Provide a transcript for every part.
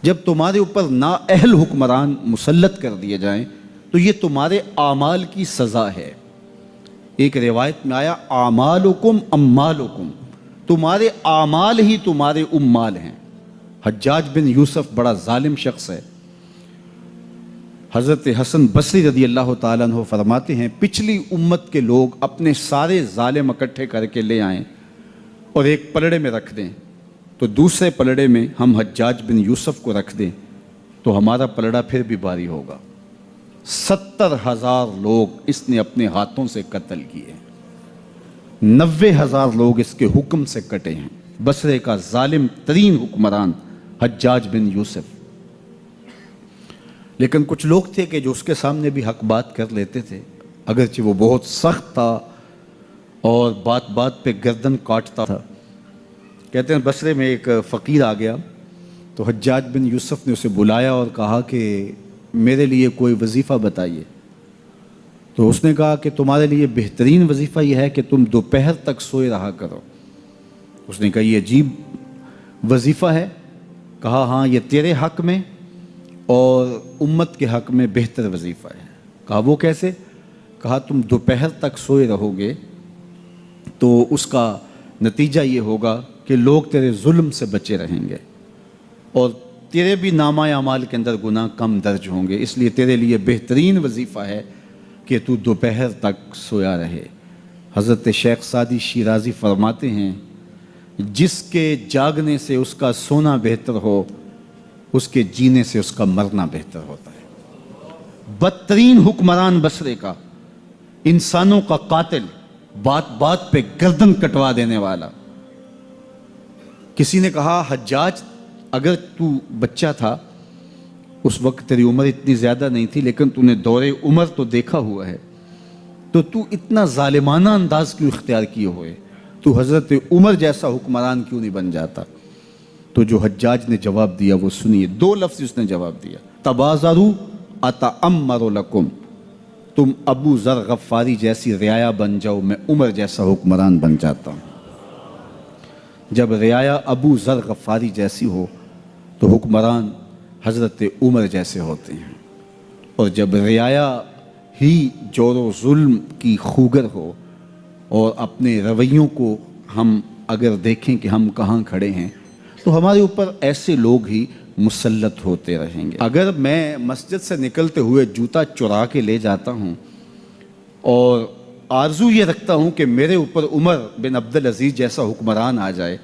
جب تمہارے اوپر نااہل حکمران مسلط کر دیے جائیں تو یہ تمہارے اعمال کی سزا ہے۔ ایک روایت میں آیا اعمالکم اموالکم، تمہارے اعمال ہی تمہارے اموال ہیں۔ حجاج بن یوسف بڑا ظالم شخص ہے۔ حضرت حسن بصری رضی اللہ تعالیٰ عنہ فرماتے ہیں پچھلی امت کے لوگ اپنے سارے ظالم اکٹھے کر کے لے آئیں اور ایک پلڑے میں رکھ دیں، تو دوسرے پلڑے میں ہم حجاج بن یوسف کو رکھ دیں تو ہمارا پلڑا پھر بھی بھاری ہوگا۔ 70,000 لوگ اس نے اپنے ہاتھوں سے قتل کیے، 90,000 لوگ اس کے حکم سے کٹے ہیں۔ بصرے کا ظالم ترین حکمران حجاج بن یوسف۔ لیکن کچھ لوگ تھے کہ جو اس کے سامنے بھی حق بات کر لیتے تھے، اگرچہ وہ بہت سخت تھا اور بات بات پہ گردن کاٹتا تھا۔ کہتے ہیں بصرے میں ایک فقیر آ گیا تو حجاج بن یوسف نے اسے بلایا اور کہا کہ میرے لیے کوئی وظیفہ بتائیے۔ تو اس نے کہا کہ تمہارے لیے بہترین وظیفہ یہ ہے کہ تم دوپہر تک سوئے رہا کرو۔ اس نے کہا یہ عجیب وظیفہ ہے۔ کہا ہاں یہ تیرے حق میں اور امت کے حق میں بہتر وظیفہ ہے۔ کہا وہ کیسے؟ کہا تم دوپہر تک سوئے رہو گے تو اس کا نتیجہ یہ ہوگا کہ لوگ تیرے ظلم سے بچے رہیں گے اور تیرے بھی نامہ اعمال کے اندر گناہ کم درج ہوں گے، اس لیے تیرے لیے بہترین وظیفہ ہے کہ تو دوپہر تک سویا رہے۔ حضرت شیخ سعدی شیرازی فرماتے ہیں جس کے جاگنے سے اس کا سونا بہتر ہو، اس کے جینے سے اس کا مرنا بہتر ہوتا ہے۔ بدترین حکمران بصرے کا، انسانوں کا قاتل، بات بات پہ گردن کٹوا دینے والا۔ کسی نے کہا حجاج اگر تو بچہ تھا، اس وقت تیری عمر اتنی زیادہ نہیں تھی، لیکن تو نے دور عمر تو دیکھا ہوا ہے، تو اتنا ظالمانہ انداز کیوں اختیار کیے ہوئے؟ تو حضرت عمر جیسا حکمران کیوں نہیں بن جاتا؟ تو جو حجاج نے جواب دیا وہ سنیے، 2 لفظ اس نے جواب دیا، تبازروا اتعمر لکم، تم ابو ذر غفاری جیسی رعایا بن جاؤ، میں عمر جیسا حکمران بن جاتا ہوں۔ جب رعایا ابو ذر غفاری جیسی ہو تو حکمران حضرت عمر جیسے ہوتے ہیں، اور جب رعایا ہی جور و ظلم کی خوگر ہو اور اپنے رویوں کو ہم اگر دیکھیں کہ ہم کہاں کھڑے ہیں تو ہمارے اوپر ایسے لوگ ہی مسلط ہوتے رہیں گے۔ اگر میں مسجد سے نکلتے ہوئے جوتا چرا کے لے جاتا ہوں اور آرزو یہ رکھتا ہوں کہ میرے اوپر عمر بن عبدالعزیز جیسا حکمران آ جائے،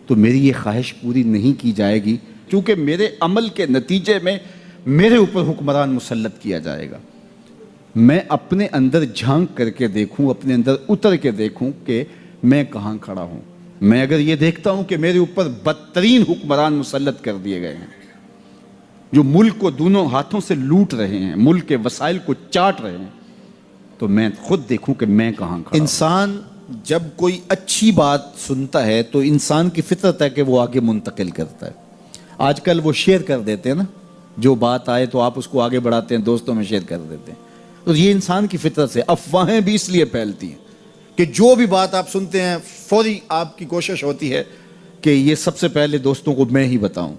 تو میری یہ خواہش پوری نہیں کی جائے گی، کیونکہ میرے عمل کے نتیجے میں میرے اوپر حکمران مسلط کیا جائے گا۔ میں اپنے اندر جھانک کر کے دیکھوں، اپنے اندر اتر کے دیکھوں کہ میں کہاں کھڑا ہوں۔ میں اگر یہ دیکھتا ہوں کہ میرے اوپر بدترین حکمران مسلط کر دیے گئے ہیں جو ملک کو دونوں ہاتھوں سے لوٹ رہے ہیں، ملک کے وسائل کو چاٹ رہے ہیں، تو میں خود دیکھوں کہ میں کہاں کھڑا ہوں۔ انسان جب کوئی اچھی بات سنتا ہے تو انسان کی فطرت ہے کہ وہ آگے منتقل کرتا ہے۔ آج کل وہ شیئر کر دیتے ہیں نا، جو بات آئے تو آپ اس کو آگے بڑھاتے ہیں، دوستوں میں شیئر کر دیتے ہیں۔ تو یہ انسان کی فطرت سے افواہیں بھی اس لیے پھیلتی ہیں کہ جو بھی بات آپ سنتے ہیں فوری آپ کی کوشش ہوتی ہے کہ یہ سب سے پہلے دوستوں کو میں ہی بتاؤں۔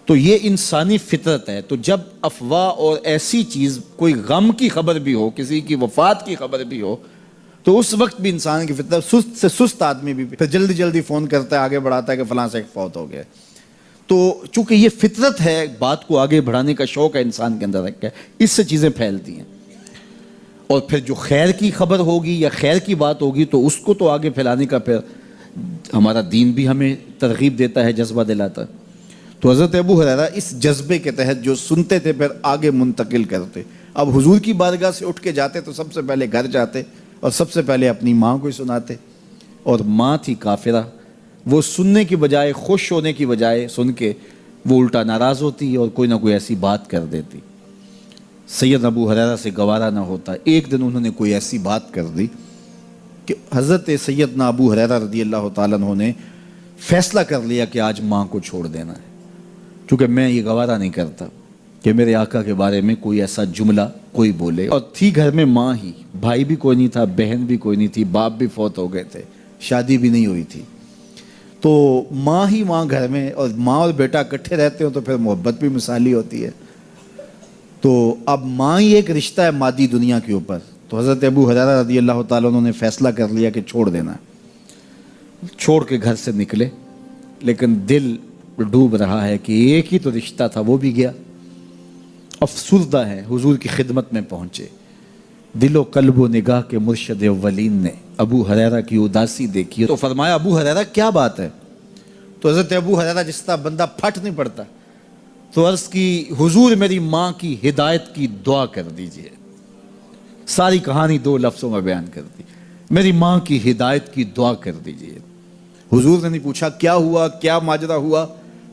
تو یہ انسانی فطرت ہے۔ تو جب افواہ اور ایسی چیز، کوئی غم کی خبر بھی ہو، کسی کی وفات کی خبر بھی ہو، تو اس وقت بھی انسان کی فطرت، سست سے سست آدمی بھی پھر جلدی جلدی فون کرتا ہے، آگے بڑھاتا ہے کہ فلاں سے فوت ہو گیا۔ تو چونکہ یہ فطرت ہے، بات کو آگے بڑھانے کا شوق ہے انسان کے اندر رکھا ہے، اس سے چیزیں پھیلتی ہیں۔ اور پھر جو خیر کی خبر ہوگی یا خیر کی بات ہوگی تو اس کو تو آگے پھیلانے کا پھر ہمارا دین بھی ہمیں ترغیب دیتا ہے، جذبہ دلاتا ہے۔ تو حضرت ابو ہریرہ اس جذبے کے تحت جو سنتے تھے پھر آگے منتقل کرتے۔ اب حضور کی بارگاہ سے اٹھ کے جاتے تو سب سے پہلے گھر جاتے اور سب سے پہلے اپنی ماں کو ہی سناتے، اور ماں تھی کافرہ۔ وہ سننے کی بجائے، خوش ہونے کی بجائے سن کے وہ الٹا ناراض ہوتی اور کوئی نہ کوئی ایسی بات کر دیتی۔ سید ابو ہریرہ سے گوارا نہ ہوتا۔ ایک دن انہوں نے کوئی ایسی بات کر دی کہ حضرت سیدنا ابو ہریرہ رضی اللہ تعالیٰ عنہ نے فیصلہ کر لیا کہ آج ماں کو چھوڑ دینا ہے، کیونکہ میں یہ گوارا نہیں کرتا کہ میرے آقا کے بارے میں کوئی ایسا جملہ کوئی بولے۔ اور تھی گھر میں ماں ہی، بھائی بھی کوئی نہیں تھا، بہن بھی کوئی نہیں تھی، باپ بھی فوت ہو گئے تھے، شادی بھی نہیں ہوئی تھی۔ تو ماں ہی ماں گھر میں، اور ماں اور بیٹا اکٹھے رہتے ہوں تو پھر محبت بھی مثالی ہوتی ہے. تو اب ماں ہی ایک رشتہ ہے مادی دنیا کے اوپر. تو حضرت ابو ہریرہ رضی اللہ تعالیٰ عنہ نے فیصلہ کر لیا کہ چھوڑ دینا. چھوڑ کے گھر سے نکلے، لیکن دل ڈوب رہا ہے کہ ایک ہی تو رشتہ تھا، وہ بھی گیا. افسردہ ہے، حضور کی خدمت میں پہنچے. دل و قلب و نگاہ کے مرشد اولین نے ابو ہریرہ کی اداسی دیکھی تو فرمایا ابو ہریرہ کیا بات ہے؟ تو حضرت ابو ہریرہ جس طرح بندہ پھٹ نہیں پڑتا، تو عرض کی حضور میری ماں کی ہدایت کی دعا کر دیجئے. ساری کہانی 2 لفظوں میں بیان کر دی، میری ماں کی ہدایت کی دعا کر دیجئے. حضور نے نہیں پوچھا کیا ہوا، کیا ماجرا ہوا،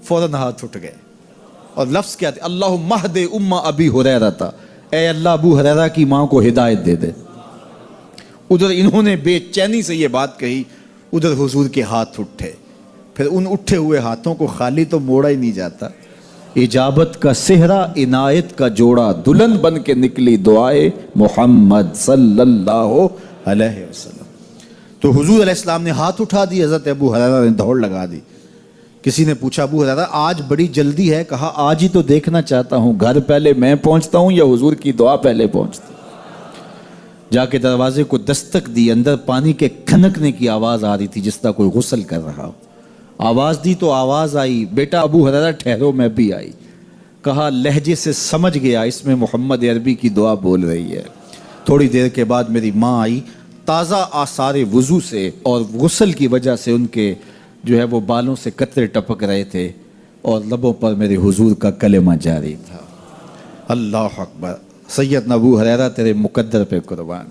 فوراً ہاتھ اٹھ گئے. اور لفظ کیا تھے؟ اللہم اہد ام ابی ہریرہ تھا، اے اللہ ابو ہریرہ کی ماں کو ہدایت دے دے. ادھر انہوں نے بے چینی سے یہ بات کہی، ادھر حضور کے ہاتھ اٹھے. پھر ان اٹھے ہوئے ہاتھوں کو خالی تو موڑا ہی نہیں جاتا. اجابت کا صحرا عنایت کا جوڑا، دلہن بن کے نکلی دعائے محمد صلی اللہ علیہ وسلم. تو حضور علیہ السلام نے ہاتھ اٹھا دی، حضرت ابو ہریرہ نے دوڑ لگا دی. کسی نے پوچھا ابو ہریرہ آج بڑی جلدی ہے؟ کہا آج ہی تو دیکھنا چاہتا ہوں گھر پہلے میں پہنچتا ہوں یا حضور کی دعا پہلے پہنچتی. جا کے دروازے کو دستک دی، اندر پانی کے کھنکنے کی آواز آ رہی تھی جس طرح کوئی غسل کر رہا ہو. آواز دی تو آواز آئی، بیٹا ابو ہریرہ ٹھہرو. میں بھی آئی. کہا لہجے سے سمجھ گیا اس میں محمد عربی کی دعا بول رہی ہے. تھوڑی دیر کے بعد میری ماں آئی، تازہ آثار وضو سے اور غسل کی وجہ سے ان کے جو ہے وہ بالوں سے قطرے ٹپک رہے تھے اور لبوں پر میرے حضور کا کلمہ جاری تھا. اللہ اکبر. سیدنا ابو ہریرہ تیرے مقدر پہ قربان.